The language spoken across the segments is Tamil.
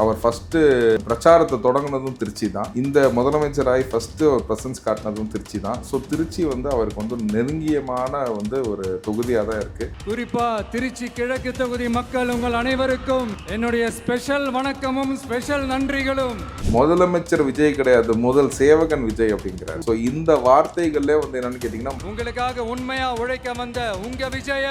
அவர் ஃபஸ்ட்டு பிரச்சாரத்தை தொடங்கினதும் திருச்சி தான். இந்த முதலமைச்சராகி ஃபஸ்ட்டு அவர் ப்ரெசன்ஸ் காட்டினதும் திருச்சி தான். ஸோ திருச்சி வந்து அவருக்கு வந்து நெருங்கியமான வந்து ஒரு தொகுதியாக தான் இருக்குது. குறிப்பாக திருச்சி கிழக்கு தொகுதி மக்கள் உங்கள் அனைவருக்கும் என்னுடைய ஸ்பெஷல் வணக்கமும் ஸ்பெஷல் நன்றிகளும். முதலமைச்சர் விஜய் கிடையாது, முதல் சேவகன் விஜய் அப்படிங்கிறார். ஸோ இந்த வார்த்தைகளே வந்து என்னன்னு கேட்டிங்கன்னா, உங்களுக்காக உண்மையா உழைக்க வந்த உங்க விஜய,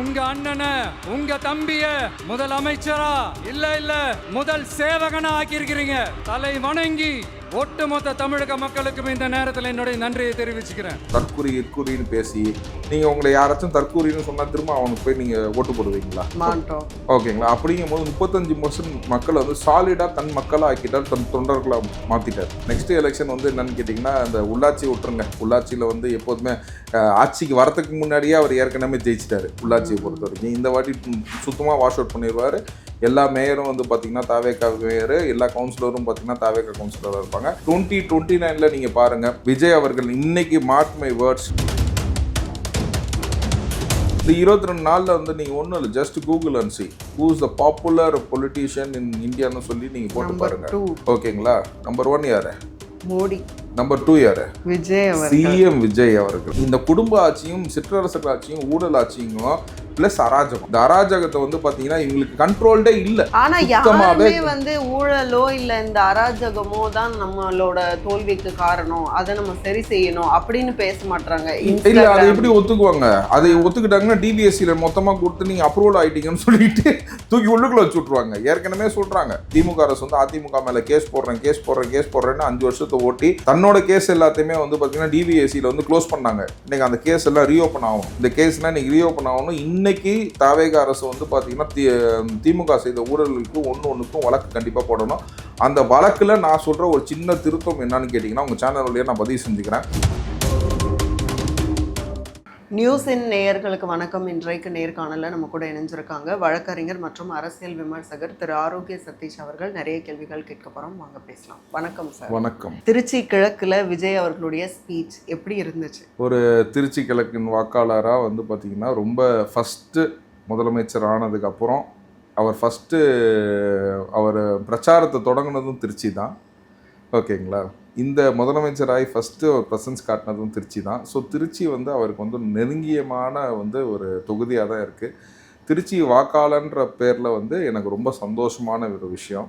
உங்க அண்ணனை, உங்க தம்பிய முதலமைச்சரா இல்ல முதல் சேவகனா ஆக்கியிருக்கிறீங்க. தலை வணங்கி ஒட்டுமொத்த தமிழக மக்களுக்கும் இந்த நேரத்தில் என்னுடைய நன்றியை தெரிவிச்சுக்கிறேன். தற்கூரின்னு பேசி நீங்க உங்களை யாராச்சும் தற்கூரின்னு சொன்னா திரும்ப அவனுக்கு போய் நீங்க ஓட்டு போடுவீங்களா? மாட்டோம். ஓகேங்களா? அப்படிங்கும் போது 35% மக்கள் வந்து சாலிடா தன் மக்களை ஆக்கிட்டார், தன் தொண்டர்களை மாத்திட்டார். நெக்ஸ்ட் எலெக்ஷன் வந்து என்னன்னு கேட்டீங்கன்னா, அந்த உள்ளாட்சி விட்டுருங்க. உள்ளாட்சியில வந்து எப்போதுமே ஆட்சிக்கு வரத்துக்கு முன்னாடியே அவர் ஏற்கனவே ஜெயிச்சிட்டாரு. உள்ளாட்சியை பொறுத்த வரைக்கும் இந்த வாட்டி சுத்தமா வாஷ் அவுட் பண்ணிடுவாரு. எல்லா மேயரும் வந்து பார்த்தீங்கன்னா தாவேகா மேயர், எல்லா கவுன்சிலரும் பார்த்தீங்கன்னா தாவேகா கவுன்சிலராக இருப்பாங்க. 2029 நீங்கள் பாருங்கள், விஜய் அவர்கள் இன்னைக்கு மார்க் மை வேர்ட்ஸ், இந்த 22 நாளில் வந்து நீங்கள் ஒன்றும் இல்லை, just Google and see who is the popular politician in இந்தியான்னு சொல்லி நீங்கள் போட்டு பாருங்க. ஓகேங்களா? நம்பர் 1 யாரு? மோடி. நம்பர் 2 யாரு? விஜய். சிஎம் விஜய் அவர்கள். இந்த குடும்ப ஆட்சியும் சிற்றரசர் ஆட்சியும் ஊழல் ஆட்சியும் பிளஸ் அராஜகம். இந்த அராஜகத்தை வந்து பாத்தீங்கன்னா இவங்களுக்கு கண்ட்ரோல்டே இல்ல. ஆனா யாருமே வந்து ஊழலோ இல்ல இந்த அராஜகமோ தான் நம்மளோட தோல்விக்கு காரணம், அதை நம்ம சரி செய்யணும் அப்படின்னு பேச மாட்டாங்க. இல்ல, அதை எப்படி ஒத்துக்குவாங்க? அதை ஒத்துக்கிட்டாங்கன்னா டிபிஎஸ்சில மொத்தமா கொடுத்து நீங்க அப்ரூவல் ஆயிட்டீங்கன்னு சொல்லிட்டு தூக்கி உள்ளுக்குள்ள வச்சு விட்டுருவாங்க. ஏற்கனவே சொல்றாங்க திமுக அரசு வந்து அதிமுக மேல கேஸ் போடுறேன்னு 5 வருஷத்தை ஓட்டி தன்னோட கேஸ் எல்லாத்தையுமே வந்து பாத்தீங்கன்னா டிபிஎஸ்சில வந்து க்ளோஸ் பண்ணாங்க. இன்னைக்கு அந்த கேஸ் எல்லாம் ரீஓபன் ஆகும். இந்த கேஸ்லாம் இன்னைக்கு ரீஓபன் ஆகணும். இன்னைக்கு தாவேக அரசு வந்து பாத்தீங்கன்னா திமுக செய்த ஊழலுக்கு ஒன்றுக்கும் வழக்கு கண்டிப்பா போடணும். அந்த வழக்குல நான் சொல்ற ஒரு சின்ன திருத்தம் என்னன்னு கேட்டீங்கன்னா, உங்க சேனல் வழியா நான் பதிவு செஞ்சுக்கிறேன். நியூஸின் நேயர்களுக்கு வணக்கம். இன்றைக்கு நேர்காணல நம்ம கூட இணைஞ்சிருக்காங்க வழக்கறிஞர் மற்றும் அரசியல் விமர்சகர் திரு ஆரோக்கிய சதீஷ் அவர்கள். நிறைய கேள்விகள் கேட்க போறோம், வாங்க பேசலாம். வணக்கம் சார். வணக்கம். திருச்சி கிழக்குல விஜய் அவர்களுடைய ஸ்பீச் எப்படி இருந்துச்சு? ஒரு திருச்சி கிழக்கின் வாக்காளராக வந்து பார்த்தீங்கன்னா, ரொம்ப ஃபஸ்ட்டு முதலமைச்சர் ஆனதுக்கு அப்புறம் அவர் பிரச்சாரத்தை தொடங்கினதும் திருச்சி தான். ஓகேங்களா? இந்த முதலமைச்சராகி ஃபஸ்ட்டு அவர் ப்ரெசன்ஸ் காட்டினதும் திருச்சி தான். ஸோ திருச்சி வந்து அவருக்கு வந்து நெருங்கியமான வந்து ஒரு தொகுதியாக தான் இருக்குது. திருச்சி வாக்காளன்ற பேரில் வந்து எனக்கு ரொம்ப சந்தோஷமான ஒரு விஷயம்.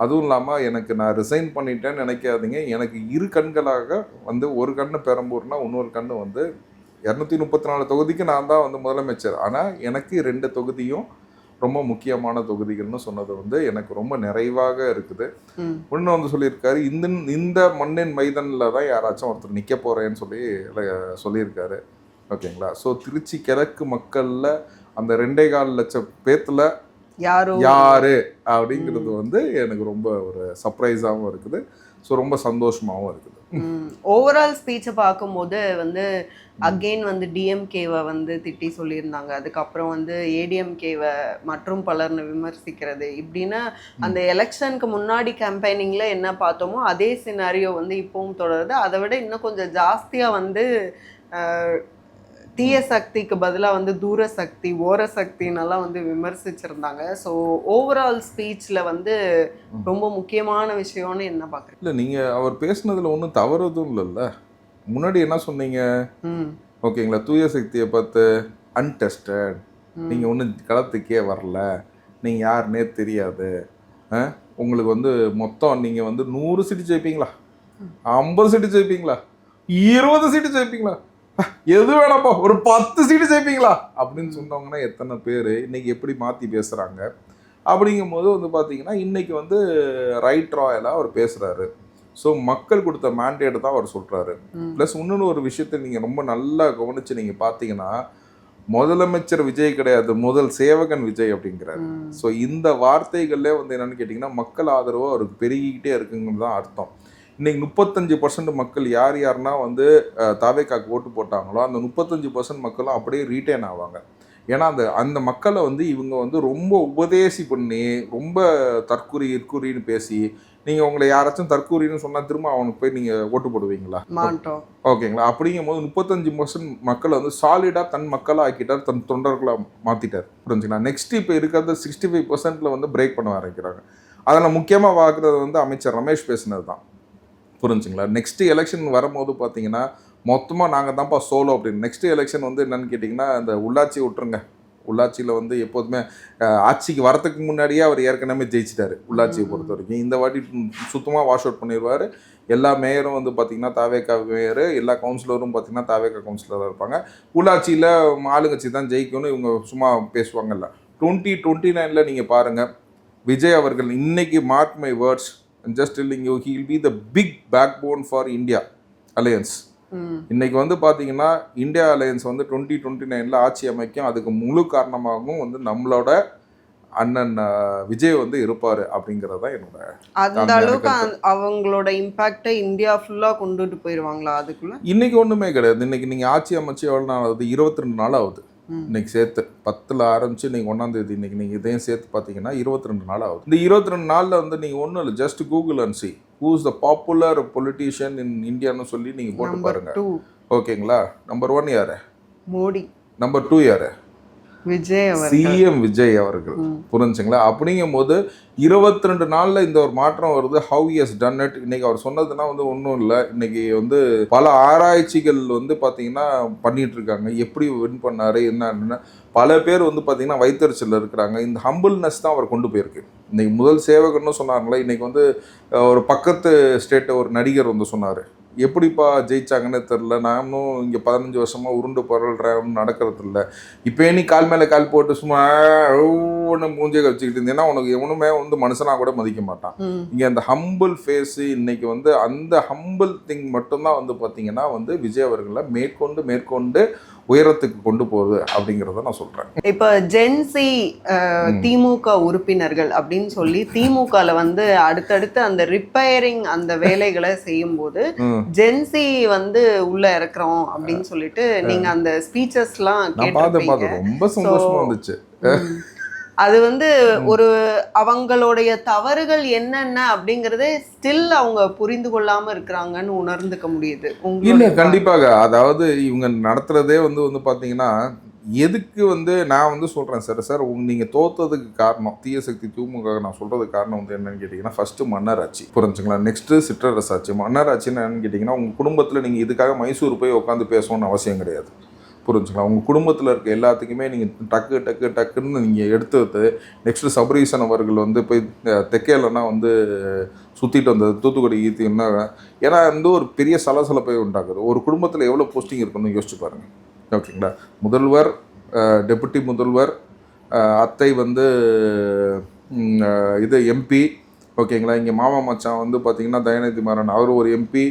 அதுவும் இல்லாமல் எனக்கு நான் ரிசைன் பண்ணிட்டேன்னு நினைக்காதீங்க. எனக்கு 2 கண்களாக வந்து, ஒரு கண்ணு பெரம்பூர்னா இன்னொரு கண்ணு வந்து 234 தொகுதிக்கு நான் தான் வந்து முதலமைச்சர். ஆனால் எனக்கு 2 தொகுதியும் ரொம்ப முக்கியமான தொகுதிகள்னு சொன்னது வந்து எனக்கு ரொம்ப நிறைவாக இருக்குது. ஒன்று வந்து சொல்லியிருக்காரு, இந்த மண்ணின் மைதானில் தான் யாராச்சும் ஒருத்தர் நிற்க போகிறேன்னு சொல்லியிருக்காரு. ஓகேங்களா? ஸோ திருச்சி கிழக்கு மக்களில் அந்த 2.25 லட்சம் பேத்துல யாரு அப்படிங்கிறது வந்து எனக்கு ரொம்ப ஒரு சர்ப்ரைஸாகவும் இருக்குது. ஸோ ரொம்ப சந்தோஷமாகவும் இருக்குது. ஓவரால் ஸ்பீச்சை பார்க்கும்போது வந்து அகெயின் வந்து டிஎம்கேவை வந்து திட்டி சொல்லியிருந்தாங்க. அதுக்கப்புறம் வந்து ஏடிஎம்கேவை மற்றும் பலர்னு விமர்சிக்கிறது. இப்படின்னா அந்த எலெக்ஷனுக்கு முன்னாடி கேம்பெயினிங்கில் என்ன பார்த்தோமோ அதே சினாரியோ வந்து இப்பவும் தொடருது. அதை விட இன்னும் கொஞ்சம் ஜாஸ்தியாக வந்து தீய சக்திக்கு பதிலாக வந்து தூர சக்தி, ஓர சக்தின்னெல்லாம் வந்து விமர்சிச்சிருந்தாங்க. ஸோ ஓவரால் ஸ்பீச்சில் வந்து ரொம்ப முக்கியமான விஷயம்னு என்ன பார்க்குறீங்க? இல்லை, நீங்கள் அவர் பேசுனதில் ஒன்றும் தவறுதும் இல்லைல்ல. முன்னாடி என்ன சொன்னீங்க? ஓகேங்களா? தூய சக்தியை பார்த்து அன்டெஸ்டட், நீங்கள் ஒன்றும் களத்துக்கே வரல, நீங்கள் யாருன்னே தெரியாது, உங்களுக்கு வந்து மொத்தம் நீங்கள் வந்து 100 சீட்டு ஜெயிப்பீங்களா, 50 சீட்டு ஜெயிப்பீங்களா, 20 சீட்டு ஜெயிப்பீங்களா, எது வேணாப்பா ஒரு 10 சீட்டு ஜெயிப்பீங்களா அப்படின்னு சொன்னவங்கன்னா எத்தனை பேர் இன்னைக்கு எப்படி மாற்றி பேசுகிறாங்க. அப்படிங்கும் போது வந்து பார்த்தீங்கன்னா இன்னைக்கு வந்து ரைட் ராயலாக அவர் பேசுகிறாரு. ஸோ மக்கள் கொடுத்த மேண்டேட் தான் அவர் சொல்கிறாரு. ப்ளஸ் இன்னொன்று ஒரு விஷயத்தை நீங்கள் ரொம்ப நல்லா கவனித்து நீங்கள் பார்த்தீங்கன்னா, முதலமைச்சர் விஜய் கிடையாது, முதல் சேவகன் விஜய் அப்படிங்கிறாரு. ஸோ இந்த வார்த்தைகள்லே வந்து என்னென்னு கேட்டிங்கன்னா, மக்கள் ஆதரவு அவருக்கு பெருகிக்கிட்டே இருக்குங்கிறது தான் அர்த்தம். இன்றைக்கி 35% மக்கள் யாருன்னா வந்து தாவேகாக்கு ஓட்டு போட்டாங்களோ அந்த 35% மக்களும் அப்படியே ரீட்டைன் ஆவாங்க. ஏன்னா அந்த மக்களை வந்து இவங்க வந்து ரொம்ப உபதேசி பண்ணி, ரொம்ப தற்கூரின்னு பேசி, நீங்கள் உங்களை யாராச்சும் தற்கூரின்னு சொன்னால் திரும்ப அவனுக்கு போய் நீங்கள் ஓட்டு போடுவீங்களா? மாட்டோம். ஓகேங்களா? அப்படிங்கும் போது 35% மக்களை வந்து சாலிடாக தன் மக்களை ஆக்கிட்டார், தன் தொண்டர்களை மாற்றிட்டார். புரிஞ்சுங்களா? நெக்ஸ்ட் இப்போ இருக்கிறது 65% வந்து பிரேக் பண்ண ஆரம்பிக்கிறாங்க. அதில் முக்கியமாக பார்க்குறது வந்து அமைச்சர் ரமேஷ் பேசினது தான். புரிஞ்சுங்களா? நெக்ஸ்ட் எலெக்ஷன் வரும்போது பார்த்தீங்கன்னா மொத்தமாக நாங்கள் தான்ப்பா சோலோ அப்படின்னு. நெக்ஸ்ட் எலெக்ஷன் வந்து என்னன்னு கேட்டிங்கன்னா, இந்த உள்ளாட்சி விட்டுருங்க. உள்ளாட்சியில் வந்து எப்போதுமே ஆட்சிக்கு வரத்துக்கு முன்னாடியே அவர் ஏற்கனவே ஜெயிச்சிட்டாரு உள்ளாட்சியை பொறுத்த வரைக்கும். இந்த வாட்டி சுத்தமாக வாஷ் அவுட் பண்ணிடுவார். எல்லா மேயரும் வந்து பார்த்திங்கன்னா தாவேக்கா மேயர், எல்லா கவுன்சிலரும் பார்த்திங்கன்னா தாவேக்கா கவுன்சிலராக இருப்பாங்க. உள்ளாட்சியில் ஆளுங்கட்சி தான் ஜெயிக்கணும்னு இவங்க சும்மா பேசுவாங்கல்ல. 2029 நீங்கள் பாருங்கள், விஜய் அவர்கள் இன்னைக்கு mark my words just telling you, he will be the big backbone for India alliance. இன்னைக்கு வந்து பார்த்தீங்கன்னா இந்தியா அலையன்ஸ் வந்து 2029 ஆட்சி அமைக்கும். அதுக்கு முழு காரணமாகவும் வந்து நம்மளோட அண்ணன் விஜய் வந்து இருப்பாரு அப்படிங்கிறது தான் என்னோட. அந்த அளவுக்கு அவங்களோட இம்பாக்டை இந்தியா ஃபுல்லா கொண்டுட்டு போயிடுவாங்களா அதுக்குள்ள? இன்னைக்கு ஒன்றுமே கிடையாது. இன்னைக்கு நீங்கள் ஆட்சி அமைச்சு எவ்வளோ நாள் ஆகுது? 22 நாள் ஆகுது. இன்னைக்கு சேர்த்து 10ல் ஆரம்பிச்சு நீங்கள் 1ஆம் தேதி இன்னைக்கு நீங்கள் இதையும் சேர்த்து பார்த்தீங்கன்னா 22 நாள் ஆகுது. இந்த 22 நாளில் வந்து நீங்கள் ஒன்றும் இல்லை, just Google and see who is the popular politician in இந்தியான்னு சொல்லி நீங்கள் போட்டு பாருங்க. ஓகேங்களா? நம்பர் 1 யாரு? மோடி. நம்பர் 2 யாரு? விஜய், சிஎம் விஜய் அவர்கள். புரிஞ்சுங்களா? அப்படிங்கும் போது 22 நாள்ல இந்த ஒரு மாற்றம் வருது. Have he has done it. இன்னைக்கு அவர் சொன்னதுன்னா வந்து ஒன்றும் இல்லை. இன்னைக்கு வந்து பல ஆராய்ச்சிகள் வந்து பார்த்தீங்கன்னா பண்ணிட்டு இருக்காங்க. எப்படி வின் பண்ணாரு என்னன்னு பல பேர் வந்து பார்த்தீங்கன்னா வைத்தறிச்சல் இருக்கிறாங்க. இந்த ஹம்பிள்னஸ் தான் அவர் கொண்டு போயிருக்கு. இன்னைக்கு முதல் சேவகன்னு சொன்னாங்களே, இன்னைக்கு வந்து ஒரு பக்கத்து ஸ்டேட்டை ஒரு நடிகர் வந்து சொன்னார், எப்படிப்பா ஜெயிச்சாங்கன்னு தெரில, நானும் இங்கே 15 வருஷமாக உருண்டு பரல்றேன், நடக்கிறது இல்லை. இப்போ நீ கால் மேலே கால் போட்டு சும்மா ஒன்று மூஞ்சை வச்சுக்கிட்டு இருந்தேன்னா உனக்கு எவனுமே வந்து மனுஷனாக கூட மதிக்க மாட்டான். இங்கே அந்த ஹம்பிள் ஃபேஸு இன்னைக்கு வந்து அந்த ஹம்பிள் திங் மட்டும்தான் வந்து பார்த்தீங்கன்னா வந்து விஜய் அவர்களை மேற்கொண்டு உயரத்துக்கு கொண்டு போகுது அப்படிங்கிறத நான் சொல்கிறேன். இப்போ ஜென்சி திமுக உறுப்பினர்கள் அப்படின்னு சொல்லி திமுகல வந்து அடுத்தடுத்து அந்த ரிப்பேரிங் அந்த வேலைகளை செய்யும்போது ஜென்சி வந்து உள்ள இறக்குறோம் அப்படின்னு சொல்லிட்டு நீங்க அந்த ஸ்பீச்சஸ்லாம் கேட்டிருப்பீங்க. ரொம்ப சந்தோஷமா இருந்துச்சு. அது வந்து ஒரு அவங்களுடைய தவறுகள் என்னென்ன அப்படிங்கறதே ஸ்டில் அவங்க புரிந்து கொள்ளாம இருக்கிறாங்கன்னு உணர்ந்துக்க முடியுது. இல்ல, கண்டிப்பாக. அதாவது இவங்க நடத்துறதே வந்து பாத்தீங்கன்னா எதுக்கு வந்து நான் வந்து சொல்றேன் சார் நீங்க தோத்ததுக்கு காரணம் தீய சக்தி திமுக. நான் சொல்றதுக்கு காரணம் வந்து என்னன்னு கேட்டீங்கன்னா, ஃபர்ஸ்ட் மன்னராட்சி. புரிஞ்சுங்களா? நெக்ஸ்ட் சிற்றரசாட்சி. மன்னராட்சின்னு என்னன்னு கேட்டீங்கன்னா, உங்க குடும்பத்துல நீங்க இதுக்காக மைசூர் போய் உட்காந்து பேசணும்னு அவசியம் கிடையாது. புரிஞ்சுங்களா? உங்கள் குடும்பத்தில் இருக்க எல்லாத்துக்குமே நீங்கள் டக்குன்னு நீங்கள் எடுத்து நெக்ஸ்ட்டு சபரீசன் அவர்கள் வந்து போய் தெக்கேலன்னா வந்து சுற்றிட்டு வந்தது தூத்துக்குடி ஈத்தின்னா, ஏன்னா வந்து ஒரு பெரிய சலசலப்பை உண்டாக்குது. ஒரு குடும்பத்தில் எவ்வளோ போஸ்டிங் இருக்குன்னு யோசிச்சு பாருங்கள். ஓகேங்களா? முதல்வர், டெபுட்டி முதல்வர், அத்தை வந்து இது எம்பி. ஓகேங்களா? இங்கே மாமா மச்சான் வந்து பார்த்திங்கன்னா தயாநிதி மாறன், அவர் ஒரு எம்பி.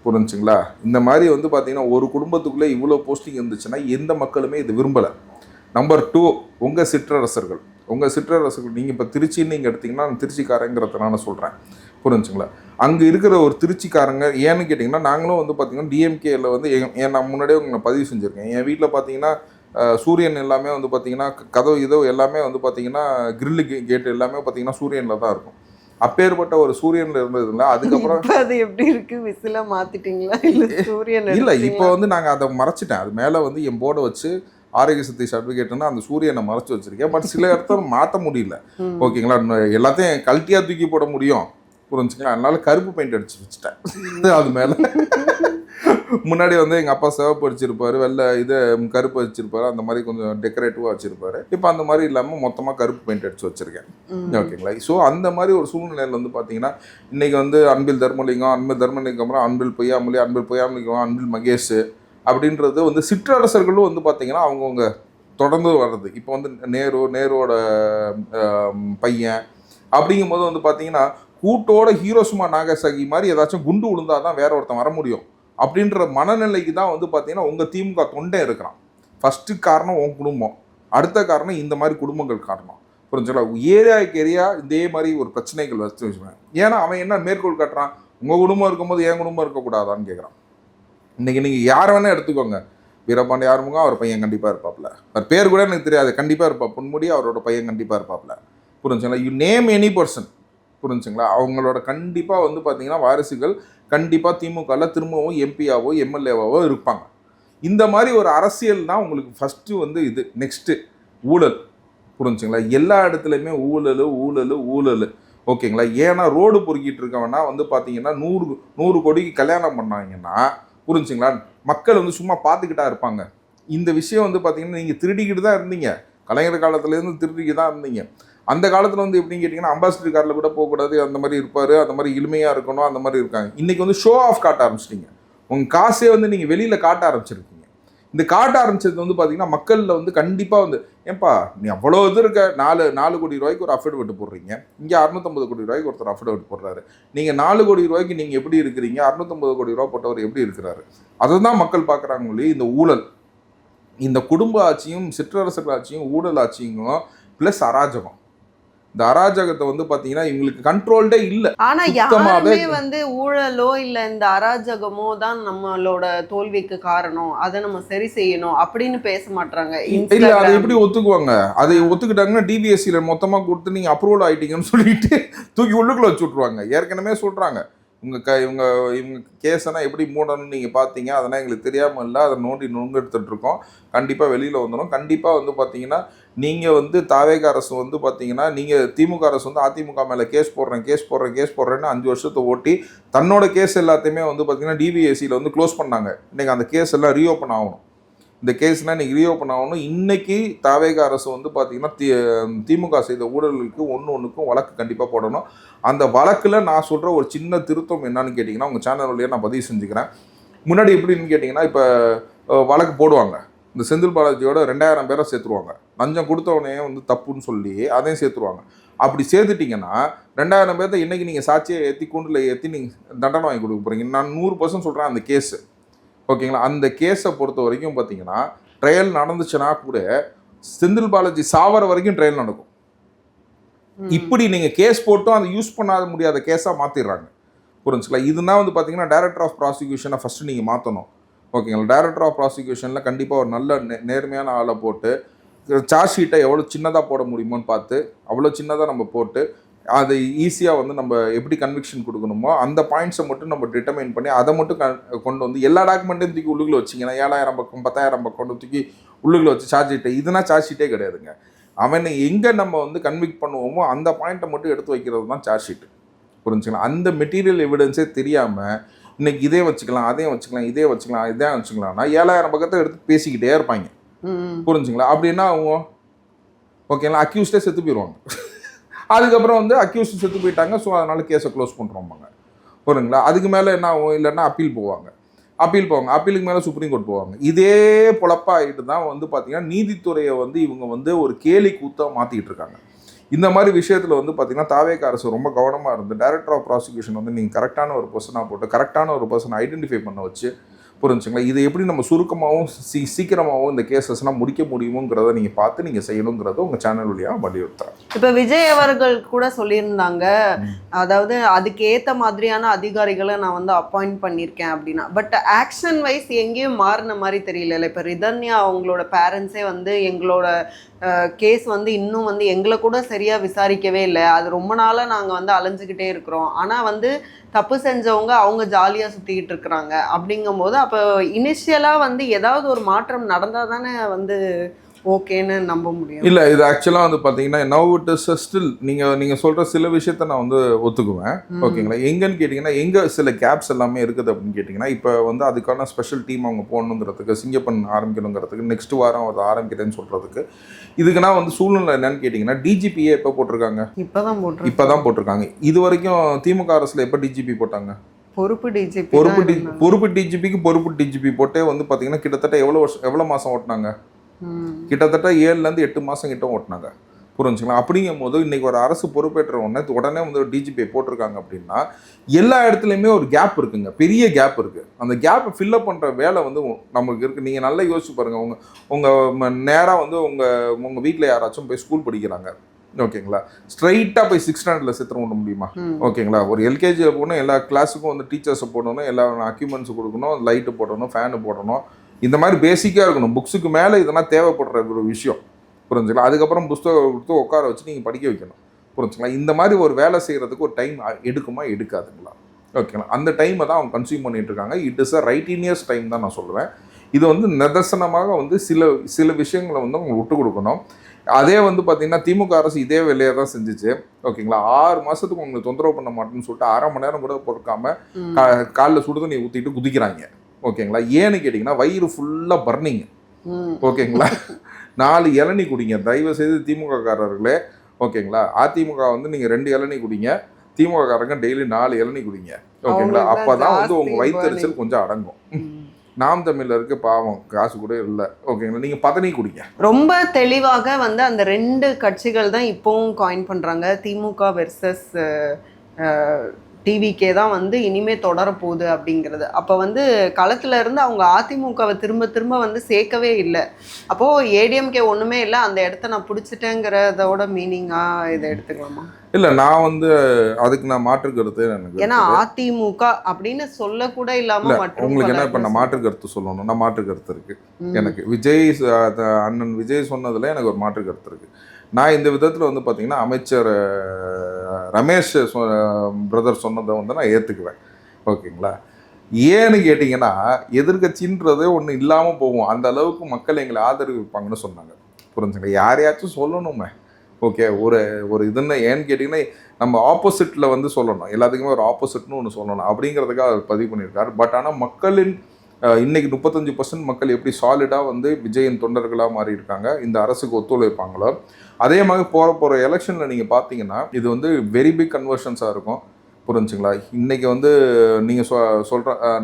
புரிஞ்சுங்களா? இந்த மாதிரி வந்து பார்த்தீங்கன்னா ஒரு குடும்பத்துக்குள்ளே இவ்வளோ போஸ்டிங் இருந்துச்சுன்னா எந்த மக்களுமே இது விரும்பலை. நம்பர் 2, உங்கள் சிற்றரசர்கள். நீங்கள் இப்போ திருச்சின்னு நீங்கள் எடுத்திங்கன்னா நான் திருச்சிக்காரங்கிறத நான் சொல்கிறேன். புரிஞ்சுங்களா? அங்கே இருக்கிற ஒரு திருச்சிக்காரங்க ஏன்னு கேட்டிங்கன்னா, நாங்களும் வந்து பார்த்திங்கன்னா டிஎம்கேயில் வந்து நான் முன்னாடியே உங்களை பதிவு செஞ்சுருக்கேன். என் வீட்டில் பார்த்தீங்கன்னா சூரியன் எல்லாமே வந்து பார்த்திங்கன்னா கதவு எல்லாமே வந்து பார்த்திங்கன்னா கிரில்லு கேட்டு எல்லாமே பார்த்திங்கன்னா சூரியனில் தான் இருக்கும். அப்பேற்பட்ட ஒரு சூரியன்ல இருந்ததுல அதுக்கப்புறம் அது எப்படி இருக்கு? விசில மாத்திட்டீங்களா இல்ல சூரியன்? இல்ல, இப்போ வந்து நாங்க அதை மறைச்சிட்டேன். அது மேல வந்து என் போர்டை வச்சு ஆரோக்கிய சக்தி சர்டிஃபிகேட்னா அந்த சூரியனை மறைச்சு வச்சிருக்கேன். பட் சில இடத்துல மாற்ற முடியல. ஓகேங்களா? எல்லாத்தையும் கல்ட்டியா தூக்கி போட முடியும். புரிஞ்சுங்களா? அதனால கருப்பு பெயிண்ட் அடிச்சு வச்சுட்டேன் அது மேல. முன்னாடி வந்து எங்கள் அப்பா சிவப்பு அடிச்சிருப்பாரு, வெள்ளை இது கருப்பு வச்சிருப்பாரு, அந்த மாதிரி கொஞ்சம் டெக்கரேட்டிவாக வச்சிருப்பாரு. இப்போ அந்த மாதிரி இல்லாமல் மொத்தமாக கருப்பு பெயிண்ட் அடிச்சு வச்சிருக்கேன். ஓகேங்களா? ஸோ அந்த மாதிரி ஒரு சூழ்நிலையில் வந்து பார்த்தீங்கன்னா இன்னைக்கு வந்து அன்பில் தர்மலிங்கம், அப்புறம் அன்பில் பொய்யாமொழி, அன்பில் மகேஷ் அப்படின்றது வந்து சிற்றரசர்களும் வந்து பார்த்தீங்கன்னா அவங்கவுங்க தொடர்ந்து வர்றது. இப்போ வந்து நேருவோட பையன் அப்படிங்கும் போது வந்து பார்த்தீங்கன்னா கூட்டோட ஹீரோசுமா நாகசாகி மாதிரி ஏதாச்சும் குண்டு விழுந்தாதான் வேற ஒருத்தன் வர முடியும் அப்படின்ற மனநிலைக்கு தான் வந்து பார்த்தீங்கன்னா உங்கள் திமுக தொண்டை இருக்கிறான். ஃபஸ்ட்டு காரணம் உன் குடும்பம், அடுத்த காரணம் இந்த மாதிரி குடும்பங்கள் காரணம். புரிஞ்சுங்களா? ஏரியாவுக்கு ஏரியா இதே மாதிரி ஒரு பிரச்சனைகள் வச்சுருவேன். ஏன்னா அவன் என்ன மேற்கோள் காட்டுறான், உங்கள் குடும்பம் இருக்கும்போது என் குடும்பம் இருக்கக்கூடாதான்னு கேட்குறான். இன்றைக்கி நீங்கள் யாரை வேணால் எடுத்துக்கோங்க, வீரபாண்டி ஆறுமுகம் அவர் பையன் கண்டிப்பாக இருப்பாப்புல, அவர் பேர் கூட எனக்கு தெரியாது, கண்டிப்பாக இருப்பா. பொன்முடி அவரோட பையன் கண்டிப்பாக இருப்பாப்புல. புரிஞ்சுங்களா? You name any person. புரிஞ்சுங்களா? அவங்களோட கண்டிப்பாக வந்து பார்த்தீங்கன்னா வாரிசுகள் கண்டிப்பாக திமுகவில் திரும்பவும் எம்பியாவோ எம்எல்ஏவாவோ இருப்பாங்க. இந்த மாதிரி ஒரு அரசியல் தான் உங்களுக்கு ஃபஸ்ட்டு வந்து இது. நெக்ஸ்ட்டு ஊழல். புரிஞ்சுங்களா? எல்லா இடத்துலையுமே ஊழல். ஓகேங்களா. ஏன்னா ரோடு பொறுக்கிட்டு இருக்கவனா வந்து பார்த்தீங்கன்னா 100 கோடிக்கு கல்யாணம் பண்ணாங்கன்னா புரிஞ்சுங்களா, மக்கள் வந்து சும்மா பார்த்துக்கிட்டா இருப்பாங்க. இந்த விஷயம் வந்து பார்த்தீங்கன்னா நீங்கள் திருடிக்கிட்டு தான் இருந்தீங்க, கலைஞர் காலத்துலேருந்து திருடிக்கிட்டு தான் இருந்தீங்க. அந்த காலத்தில் வந்து எப்படின்னு கேட்டிங்கன்னா அம்பாசிடர் காரில் கூட போகக்கூடாது, அந்த மாதிரி இருப்பார், அந்த மாதிரி எளிமையாக இருக்கணும், அந்த மாதிரி இருக்காங்க. இன்றைக்கி வந்து ஷோ ஆஃப் காட்ட ஆரம்பிச்சிட்டிங்க. உங்கள் காசே வந்து நீங்கள் வெளியில் காட்ட ஆரம்பிச்சிருக்கீங்க. இந்த காட்ட ஆரம்பிச்சது வந்து பார்த்தீங்கன்னா மக்களில் வந்து கண்டிப்பாக வந்து ஏன்பா நீ அவ்வளோ இது இருக்க 4 கோடி ரூபாய்க்கு ஒரு அஃபிடவிட் போடுறீங்க, இங்கே 650 கோடி ரூபாய்க்கு ஒருத்தர் அஃபிடவிட் போடுறாரு, நீங்கள் 4 கோடி ரூபாய்க்கு நீங்கள் எப்படி இருக்கிறீங்க, 650 கோடி ரூபா போட்டவர் எப்படி இருக்கிறாரு, அதை தான் மக்கள் பார்க்குறாங்களே. இந்த ஊழல், இந்த குடும்ப ஆட்சியும் சிற்றரசர்கள் ஆட்சியும் ஊழல் ஆட்சியும் ப்ளஸ் அராஜகம், இந்த அராஜகத்தை வந்து பாத்தீங்கன்னா இவங்களுக்கு கண்ட்ரோல்டே இல்ல. ஆனா யாருமே வந்து ஊழலோ இல்ல இந்த அராஜகமோ தான் நம்மளோட தோல்விக்கு காரணம், அதை நம்ம சரி செய்யணும் அப்படின்னு பேச மாட்டாங்க. இல்ல அதை எப்படி ஒத்துக்குவாங்க? அதை ஒத்துக்கிட்டாங்கன்னா டிபிஎஸ்சில மொத்தமா கொடுத்து நீங்க அப்ரூவல் ஆயிட்டீங்கன்னு சொல்லிட்டு தூக்கி உள்ளுக்குள்ள வச்சு விட்டுருவாங்க. ஏற்கனவே சொல்றாங்க இவங்க கேஸெல்லாம் எப்படி மூடணும்னு நீங்கள் பார்த்தீங்க, அதெல்லாம் எங்களுக்கு தெரியாமல் இல்லை, அதை நோண்டி நுங்கெடுத்துட்டு இருக்கோம், கண்டிப்பாக வெளியில் வந்துடும். கண்டிப்பாக வந்து பார்த்தீங்கன்னா நீங்கள் வந்து தாவேக அரசு வந்து பார்த்தீங்கன்னா நீங்கள் திமுக அரசு வந்து அதிமுக மேலே கேஸ் போடுறேன்னு 5 வருஷத்தை ஓட்டி தன்னோட கேஸ் எல்லாத்தையுமே வந்து பார்த்தீங்கன்னா டிபிஎஸ்சியில் வந்து க்ளோஸ் பண்ணாங்க. இன்றைக்கி அந்த கேஸ் எல்லாம் ரீஓப்பன் ஆகணும். இந்த கேஸ்னால் இன்றைக்கி ரீஓப்பன் ஆகணும். இன்றைக்கி தாவேக அரசு வந்து பார்த்திங்கன்னா திமுக செய்த ஊழலுக்கு ஒன்றுக்கும் வழக்கு கண்டிப்பாக போடணும். அந்த வழக்கில் நான் சொல்கிற ஒரு சின்ன திருத்தம் என்னன்னு கேட்டிங்கன்னா உங்கள் சேனல் வழியாக நான் பதிவு செஞ்சுக்கிறேன். முன்னாடி எப்படின்னு கேட்டிங்கன்னா இப்போ வழக்கு போடுவாங்க, இந்த செந்தில் பாலாஜியோட 2000 பேரை சேர்த்துருவாங்க, லஞ்சம் கொடுத்தவனே வந்து தப்புன்னு சொல்லி அதையும் சேர்த்துருவாங்க. அப்படி சேர்த்துட்டிங்கன்னா 2000 பேர்த்த இன்றைக்கி நீங்கள் சாட்சியை ஏற்றி கூண்டில் ஏற்றி நீங்கள் தண்டனை வாங்கி கொடுக்க போகிறீங்க. நான் 100% சொல்கிறேன் அந்த கேஸு, ஓகேங்களா. அந்த கேஸை பொறுத்த வரைக்கும் பார்த்தீங்கன்னா ட்ரையல் நடந்துச்சுன்னா கூட செந்தில் பாலாஜி சாவர வரைக்கும் ட்ரையல் நடக்கும். இப்படி நீங்கள் கேஸ் போட்டும் அதை யூஸ் பண்ணாத முடியாத கேஸாக மாற்றிடுறாங்க, புரிஞ்சுங்களா. இதுனா வந்து பார்த்தீங்கன்னா டைரக்டர் ஆஃப் ப்ராசிக்யூஷனை ஃபஸ்ட்டு நீங்கள் மாற்றணும், ஓகேங்களா. டைரக்டர் ஆஃப் ப்ராசிக்யூஷனில் கண்டிப்பாக ஒரு நல்ல நேர்மையான ஆளை போட்டு சார்ஜ் ஷீட்டை எவ்வளோ சின்னதாக போட முடியுமோன்னு பார்த்து அவ்வளோ சின்னதாக நம்ம போட்டு அதை ஈஸியாக வந்து நம்ம எப்படி கன்விக்ஷன் கொடுக்கணுமோ அந்த பாயிண்ட்ஸை மட்டும் நம்ம டிட்டர்மைன் பண்ணி அதை மட்டும் கொண்டு வந்து எல்லா டாக்குமெண்ட்டையும் தூக்கி உள்ளுக்குள்ள வச்சிங்கன்னா 7000 பக்கம் 10,000 பக்கம் தூக்கி உள்ளுக்குள்ள வச்சு சார்ஜ் ஷீட்டை, இதுனா சார்ஜ் ஷீட்டே கிடையாதுங்க. அவனை எங்கே நம்ம வந்து கன்விக்ட் பண்ணுவோமோ அந்த பாயிண்ட்டை மட்டும் எடுத்து வைக்கிறது தான் சார்ஜ் ஷீட்டு, புரிஞ்சுக்கலாம். அந்த மெட்டீரியல் எவிடன்ஸே தெரியாமல் இன்னைக்கு இதே வச்சுக்கலாம் அதே வச்சுக்கலாம் இதே வச்சுக்கலாம்னா 7000 பக்கத்தை எடுத்து பேசிக்கிட்டே இருப்பாங்க, புரிஞ்சுங்களா. அப்படின்னா அவங்க ஓகேங்களா அக்யூஸ்டே செத்து போயிடுவாங்க. அதுக்கப்புறம் வந்து அக்யூஸ்ட் செத்து போயிட்டாங்க, ஸோ அதனால் கேஸை க்ளோஸ் பண்ணுறோம்பாங்க, புரியுங்களா. அதுக்கு மேலே என்ன ஆகும், இல்லைன்னா அப்பீல் போவாங்க, அப்பீலுக்கு மேலே சுப்ரீம் கோர்ட் போவாங்க. இதே பொழப்பாகிட்டு தான் வந்து பார்த்திங்கன்னா நீதித்துறையை வந்து இவங்க வந்து ஒரு கேலி கூத்தாக மாற்றிக்கிட்டு இருக்காங்க. இந்த மாதிரி விஷயத்தில் வந்து பார்த்திங்கன்னா தாவேக அரசு ரொம்ப கவனமாக இருந்து டைரக்டர் ஆஃப் ப்ராசிக்யூஷன் வந்து நீங்கள் கரெக்டான ஒரு பர்சனாக போட்டு கரெக்டான ஒரு பர்சனை ஐடென்டிஃபை பண்ண வச்சு, புரிஞ்சுங்களா, இதை எப்படி நம்ம சுருக்கமாகவும் சீக்கிரமாகவும் இந்த கேசஸ்லாம் முடிக்க முடியுமோங்கிறத நீங்கள் பார்த்து நீங்கள் செய்யணுங்கிறத உங்கள் சேனல் வழியாக வலியுறுத்துறேன். இப்போ விஜய் அவர்கள் கூட சொல்லியிருந்தாங்க, அதாவது அதுக்கேற்ற மாதிரியான அதிகாரிகளை நான் வந்து அப்பாயிண்ட் பண்ணியிருக்கேன் அப்படின்னா. பட் ஆக்ஷன் வைஸ் எங்கேயும் மாறின மாதிரி தெரியல. இப்போ ரிதன்யா அவங்களோட பேரண்ட்ஸே வந்து எங்களோட கேஸ் வந்து இன்னும் வந்து எங்களை கூட சரியாக விசாரிக்கவே இல்லை, அது ரொம்ப நாளாக நாங்கள் வந்து அலைஞ்சிக்கிட்டே இருக்கிறோம், ஆனால் வந்து தப்பு செஞ்சவங்க அவங்க ஜாலியாக சுற்றிக்கிட்டு இருக்கிறாங்க. அப்படிங்கும்போது அப்போ இனிஷியலாக வந்து ஏதாவது ஒரு மாற்றம் நடந்தால் தானே வந்து ஓகேன்னு நம்ப முடியும். இல்லை, இது ஆக்சுவலாக வந்து பார்த்தீங்கன்னா நவ் இட் இஸ் ஸ்டில் நீங்கள் சொல்கிற சில விஷயத்த நான் வந்து ஒத்துக்குவேன், ஓகேங்களா. எங்கன்னு கேட்டிங்கன்னா எங்கே சில கேப்ஸ் எல்லாமே இருக்குது அப்படின்னு கேட்டிங்கன்னா இப்போ வந்து அதுக்கான ஸ்பெஷல் டீம் அவங்க போடணுங்கிறதுக்கு, சிங்கப்பன் ஆரம்பிக்கணுங்கிறதுக்கு, நெக்ஸ்ட் வாரம் அதை ஆரம்பிக்கிறேன்னு சொல்கிறதுக்கு, இதுக்குன்னா வந்து சூழ்நிலை என்னன்னு கேட்டிங்கன்னா டிஜிபியே எப்போ போட்டிருக்காங்க, இப்போ தான் போட்டிருக்காங்க. இது வரைக்கும் திமுக அரசில் எப்போ டிஜிபி போட்டாங்க, பொறுப்பு டிஜிபிக்கு பொறுப்பு டிஜிபி போட்டே வந்து பார்த்தீங்கன்னா கிட்டத்தட்ட எவ்வளோ மாதம் ஓட்டினாங்க, கிட்டத்தட்ட 7லேருந்து 8 மாதம் கிட்ட ஓட்டினாங்க, புரிஞ்சுங்களா. அப்படிங்கும் போது இன்னைக்கு ஒரு அரசு பொறுப்பேற்ற உடனே வந்து ஒரு டிஜிபி போட்டிருக்காங்க அப்படின்னா எல்லா இடத்துலையுமே ஒரு கேப் இருக்குங்க, பெரிய கேப் இருக்குது. அந்த கேப்பை ஃபில்லப் பண்ணுற வேலை வந்து நமக்கு இருக்குது. நீங்கள் நல்லா யோசிச்சு பாருங்கள், உங்கள் நேராக வந்து உங்கள் வீட்டில் யாராச்சும் போய் ஸ்கூல் படிக்கிறாங்க, ஓகேங்களா, ஸ்ட்ரைட்டாக போய் 6th ஸ்டாண்டர்டில் சேர்த்து விட முடியுமா, ஓகேங்களா. ஒரு எல்கேஜியில் போகணும், எல்லா கிளாஸுக்கும் வந்து டீச்சர்ஸை போடணும், எல்லா அக்யூப்மெண்ட்ஸு கொடுக்கணும், லைட்டு போடணும், ஃபேனு போடணும், இந்த மாதிரி பேசிக்காக இருக்கணும். புக்ஸுக்கு மேலே இதெல்லாம் தேவைப்படுற ஒரு விஷயம், புரிஞ்சுக்கலாம். அதுக்கப்புறம் புஸ்தகம் கொடுத்து உட்கார வச்சு நீங்கள் படிக்க வைக்கணும், புரிஞ்சுக்கலாம். இந்த மாதிரி ஒரு வேலை செய்கிறதுக்கு ஒரு டைம் எடுக்குமா எடுக்காதுங்களா, ஓகேங்களா. அந்த டைமை தான் அவங்க கன்சியூம் பண்ணிட்டு இருக்காங்க. இட் இஸ் அ ரைட்டினியஸ் டைம் தான் நான் சொல்லுவேன். இது வந்து நிதர்சனமாக வந்து சில விஷயங்களை வந்து அவங்க விட்டு கொடுக்கணும். அதே வந்து பார்த்தீங்கன்னா திமுக அரசு இதே வேலையை தான் செஞ்சுச்சு. ஓகேங்களா, 6 மாதத்துக்கு உங்களுக்கு தொந்தரவு பண்ண மாட்டேன்னு சொல்லிட்டு 1/2 மணி நேரம் கூட பொறுக்காம காலில் சுடு தண்ணி ஊற்றிட்டு குதிக்கிறாங்க. ஓகேங்களா, ஏன்னு கேட்டிங்கன்னா வயிறு ஃபுல்லாக பர்னிங். ஓகேங்களா, 4 இளநீ குடிங்க தயவு செய்து திமுக காரர்களே. ஓகேங்களா, அதிமுக வந்து நீங்கள் 2 இளநீ குடிங்க, திமுக காரங்க டெய்லி 4 இளநீ குடிங்க. ஓகேங்களா, அப்போ தான் வந்து உங்கள் வயிற்றுச்சல் கொஞ்சம் அடங்கும். நாம் தமிழருக்கு பாவம் காசு கூட இல்லை. ஓகேங்களா, நீங்கள் பதனி குடிங்க. ரொம்ப தெளிவாக வந்து அந்த 2 கட்சிகள் தான் இப்போவும் காயின் பண்ணுறாங்க. திமுக வெர்சஸ் டிவிகே தான் வந்து இனிமே தொடரப்போகுது அப்படிங்கிறது. அப்போ வந்து களத்துல இருந்து அவங்க அதிமுகவை திரும்ப திரும்ப வந்து சேர்க்கவே இல்லை. அப்போது ஏடிஎம்கே ஒன்றுமே இல்லை, அந்த இடத்த நான் பிடிச்சிட்டேங்கிறதோட மீனிங்காக இதை எடுத்துக்கலாமா? இல்லை, நான் வந்து அதுக்கு நான் மாற்று கருத்து எனக்கு. ஏன்னா அதிமுக அப்படின்னு சொல்லக்கூட இல்லாமல் உங்களுக்கு என்ன இப்போ நான் மாற்று கருத்து சொல்லணும். நான் மாற்று கருத்து இருக்கு எனக்கு. விஜய் அண்ணன் விஜய் சொன்னதில் எனக்கு ஒரு மாற்று கருத்து இருக்கு. நான் இந்த விதத்தில் வந்து பார்த்தீங்கன்னா அமைச்சர் ரமேஷ் பிரதர் சொன்னதை வந்து நான் ஏற்றுக்குவேன். ஓகேங்களா, ஏன்னு கேட்டிங்கன்னா எதிர்கட்சின்றதே ஒன்று இல்லாமல் போகும், அந்த அளவுக்கு மக்கள் எங்களை ஆதரவிப்பாங்கன்னு சொன்னாங்க. புரிஞ்சுங்களா, யாரையாச்சும் சொல்லணுமே. ஓகே, ஒரு இதுன்னு ஏன்னு கேட்டிங்கன்னா நம்ம ஆப்போசிட்டில் வந்து சொல்லணும், எல்லாத்துக்குமே ஒரு ஆப்போசிட்னு ஒன்று சொல்லணும் அப்படிங்கிறதுக்காக அவர் பதிவு பண்ணியிருக்காரு. பட் ஆனால் மக்களின் இன்னைக்கு 35% மக்கள் எப்படி சாலிடாக வந்து விஜயின் தொண்டர்களாக மாறி இருக்காங்க, இந்த அரசுக்கு ஒத்துழைப்பாங்களோ அதே மாதிரி போகிற எலெக்ஷனில் நீங்கள் பார்த்தீங்கன்னா இது வந்து வெரி பிக் கன்வர்ஷன்ஸாக இருக்கும். புரிஞ்சுங்களா, இன்றைக்கி வந்து நீங்கள்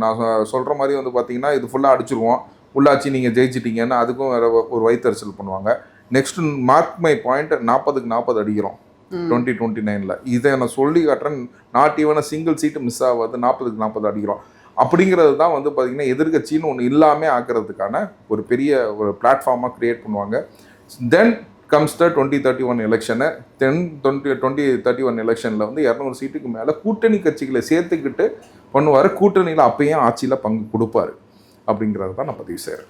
நான் சொல்கிற மாதிரி வந்து பார்த்தீங்கன்னா இது ஃபுல்லாக அடிச்சிருவோம், உள்ளாட்சி நீங்கள் ஜெயிச்சிட்டிங்கன்னா அதுக்கும் வேறு ஒரு வயிற்றுச்சல் பண்ணுவாங்க. நெக்ஸ்ட் மார்க் மை பாயிண்ட் 40க்கு 40 அடிக்கிறோம் 2029. இதை நான் சொல்லி காட்டுறேன். Not even single seat miss ஆகாது, 40க்கு 40 அடிக்கிறோம். அப்படிங்கிறது தான் வந்து பார்த்திங்கன்னா எதிர்கட்சின்னு ஒன்று இல்லாமல் ஆக்கிறதுக்கான ஒரு பெரிய ஒரு பிளாட்ஃபார்மாக க்ரியேட் பண்ணுவாங்க. தென் கம்ஸ் த 2031 எலெக்ஷனு. 2031 எலெக்ஷனில் வந்து 200 சீட்டுக்கு மேலே கூட்டணி கட்சிகளை சேர்த்துக்கிட்டு பண்ணுவார். கூட்டணியில் அப்பயும் ஆட்சியில் பங்கு கொடுப்பார் அப்படிங்கிறது தான் நான் பதிவு செய்கிறேன்.